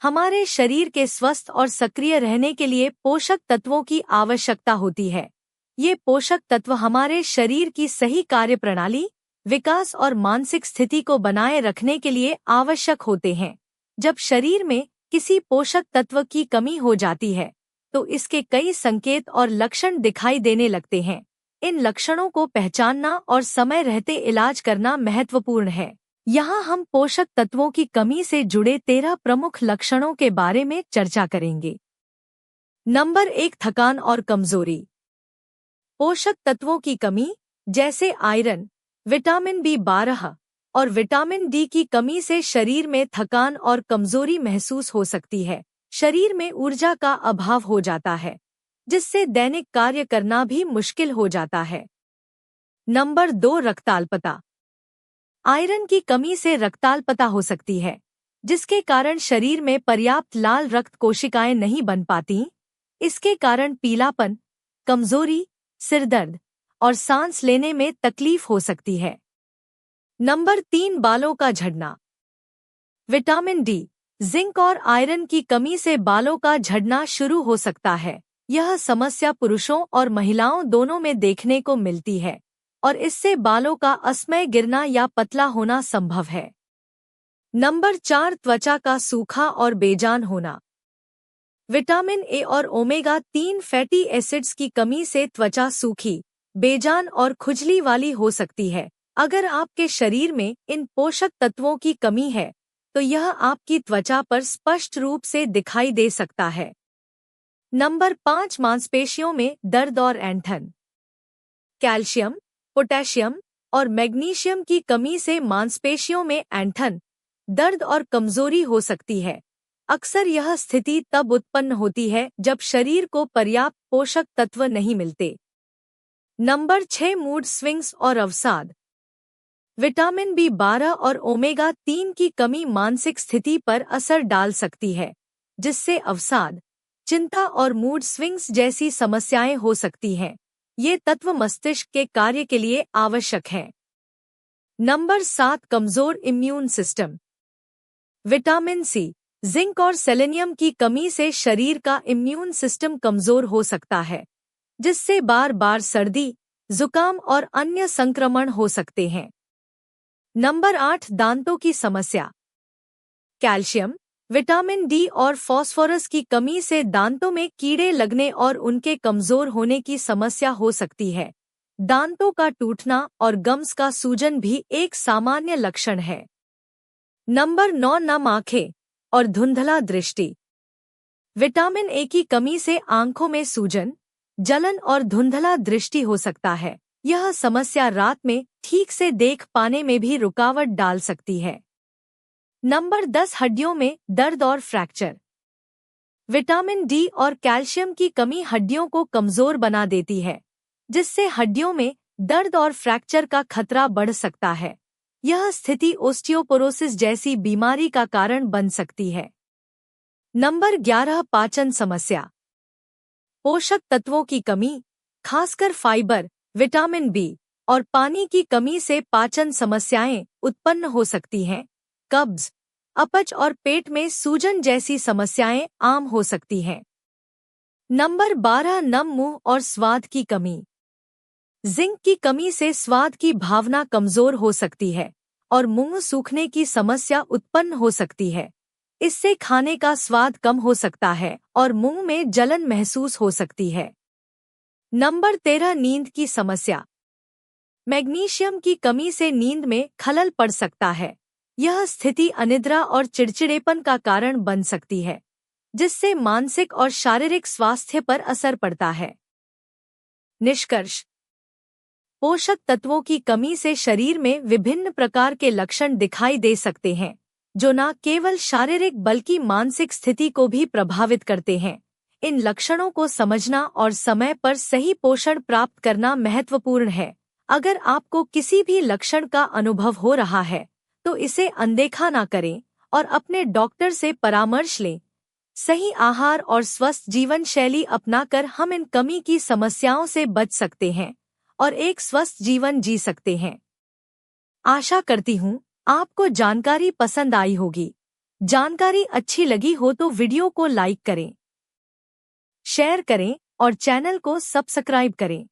हमारे शरीर के स्वस्थ और सक्रिय रहने के लिए पोषक तत्वों की आवश्यकता होती है। ये पोषक तत्व हमारे शरीर की सही कार्यप्रणाली, विकास और मानसिक स्थिति को बनाए रखने के लिए आवश्यक होते हैं। जब शरीर में किसी पोषक तत्व की कमी हो जाती है, तो इसके कई संकेत और लक्षण दिखाई देने लगते हैं। इन लक्षणों को पहचानना और समय रहते इलाज करना महत्वपूर्ण है। यहाँ हम पोषक तत्वों की कमी से जुड़े 13 प्रमुख लक्षणों के बारे में चर्चा करेंगे। नंबर 1, थकान और कमजोरी। पोषक तत्वों की कमी जैसे आयरन, विटामिन B12 और विटामिन D की कमी से शरीर में थकान और कमजोरी महसूस हो सकती है। शरीर में ऊर्जा का अभाव हो जाता है, जिससे दैनिक कार्य करना भी मुश्किल हो जाता है। नंबर 2, रक्ताल्पता। आयरन की कमी से रक्ताल्पता हो सकती है, जिसके कारण शरीर में पर्याप्त लाल रक्त कोशिकाएं नहीं बन पाती। इसके कारण पीलापन, कमजोरी, सिरदर्द और सांस लेने में तकलीफ हो सकती है। नंबर 3, बालों का झड़ना। विटामिन D, जिंक और आयरन की कमी से बालों का झड़ना शुरू हो सकता है। यह समस्या पुरुषों और महिलाओं दोनों में देखने को मिलती है और इससे बालों का असमय गिरना या पतला होना संभव है। नंबर 4, त्वचा का सूखा और बेजान होना। विटामिन A और ओमेगा-3 फैटी एसिड्स की कमी से त्वचा सूखी, बेजान और खुजली वाली हो सकती है। अगर आपके शरीर में इन पोषक तत्वों की कमी है, तो यह आपकी त्वचा पर स्पष्ट रूप से दिखाई दे सकता है। नंबर 5, मांसपेशियों में दर्द और ऐंठन। कैल्शियम, पोटेशियम और मैग्नीशियम की कमी से मांसपेशियों में ऐंठन, दर्द और कमजोरी हो सकती है। अक्सर यह स्थिति तब उत्पन्न होती है जब शरीर को पर्याप्त पोषक तत्व नहीं मिलते। नंबर 6, मूड स्विंग्स और अवसाद। विटामिन B12 और ओमेगा-3 की कमी मानसिक स्थिति पर असर डाल सकती है, जिससे अवसाद, चिंता और मूड स्विंग्स जैसी समस्याएं हो सकती हैं। ये तत्व मस्तिष्क के कार्य के लिए आवश्यक हैं। नंबर 7, कमजोर immune system. Vitamin C, zinc और सेलेनियम की कमी से शरीर का इम्यून सिस्टम कमजोर हो सकता है, जिससे बार बार सर्दी, जुकाम और अन्य संक्रमण हो सकते हैं। नंबर 8, दांतों की समस्या। कैल्शियम, विटामिन D और फास्फोरस की कमी से दांतों में कीड़े लगने और उनके कमजोर होने की समस्या हो सकती है। दांतों का टूटना और गम्स का सूजन भी एक सामान्य लक्षण है। नंबर 9, नम आंखें और धुंधला दृष्टि। विटामिन A की कमी से आंखों में सूजन, जलन और धुंधला दृष्टि हो सकता है। यह समस्या रात में ठीक से देख पाने में भी रुकावट डाल सकती है। नंबर 10, हड्डियों में दर्द और फ्रैक्चर। विटामिन D और कैल्शियम की कमी हड्डियों को कमजोर बना देती है, जिससे हड्डियों में दर्द और फ्रैक्चर का खतरा बढ़ सकता है। यह स्थिति ओस्टियोपोरोसिस जैसी बीमारी का कारण बन सकती है। नंबर 11, पाचन समस्या। पोषक तत्वों की कमी, खासकर फाइबर, विटामिन B और पानी की कमी से पाचन समस्याएं उत्पन्न हो सकती हैं। कब्ज, अपच और पेट में सूजन जैसी समस्याएं आम हो सकती हैं। नंबर 12, नम मुंह और स्वाद की कमी। जिंक की कमी से स्वाद की भावना कमजोर हो सकती है और मुंह सूखने की समस्या उत्पन्न हो सकती है। इससे खाने का स्वाद कम हो सकता है और मुंह में जलन महसूस हो सकती है। नंबर 13, नींद की समस्या। मैग्नीशियम की कमी से नींद में खलल पड़ सकता है। यह स्थिति अनिद्रा और चिड़चिड़ेपन का कारण बन सकती है, जिससे मानसिक और शारीरिक स्वास्थ्य पर असर पड़ता है। निष्कर्ष: पोषक तत्वों की कमी से शरीर में विभिन्न प्रकार के लक्षण दिखाई दे सकते हैं, जो न केवल शारीरिक बल्कि मानसिक स्थिति को भी प्रभावित करते हैं। इन लक्षणों को समझना और समय पर सही पोषण प्राप्त करना महत्वपूर्ण है। अगर आपको किसी भी लक्षण का अनुभव हो रहा है, तो इसे अनदेखा न करें और अपने डॉक्टर से परामर्श लें। सही आहार और स्वस्थ जीवन शैली अपनाकर हम इन कमी की समस्याओं से बच सकते हैं और एक स्वस्थ जीवन जी सकते हैं। आशा करती हूँ आपको जानकारी पसंद आई होगी। जानकारी अच्छी लगी हो तो वीडियो को लाइक करें, शेयर करें और चैनल को सब्सक्राइब करें।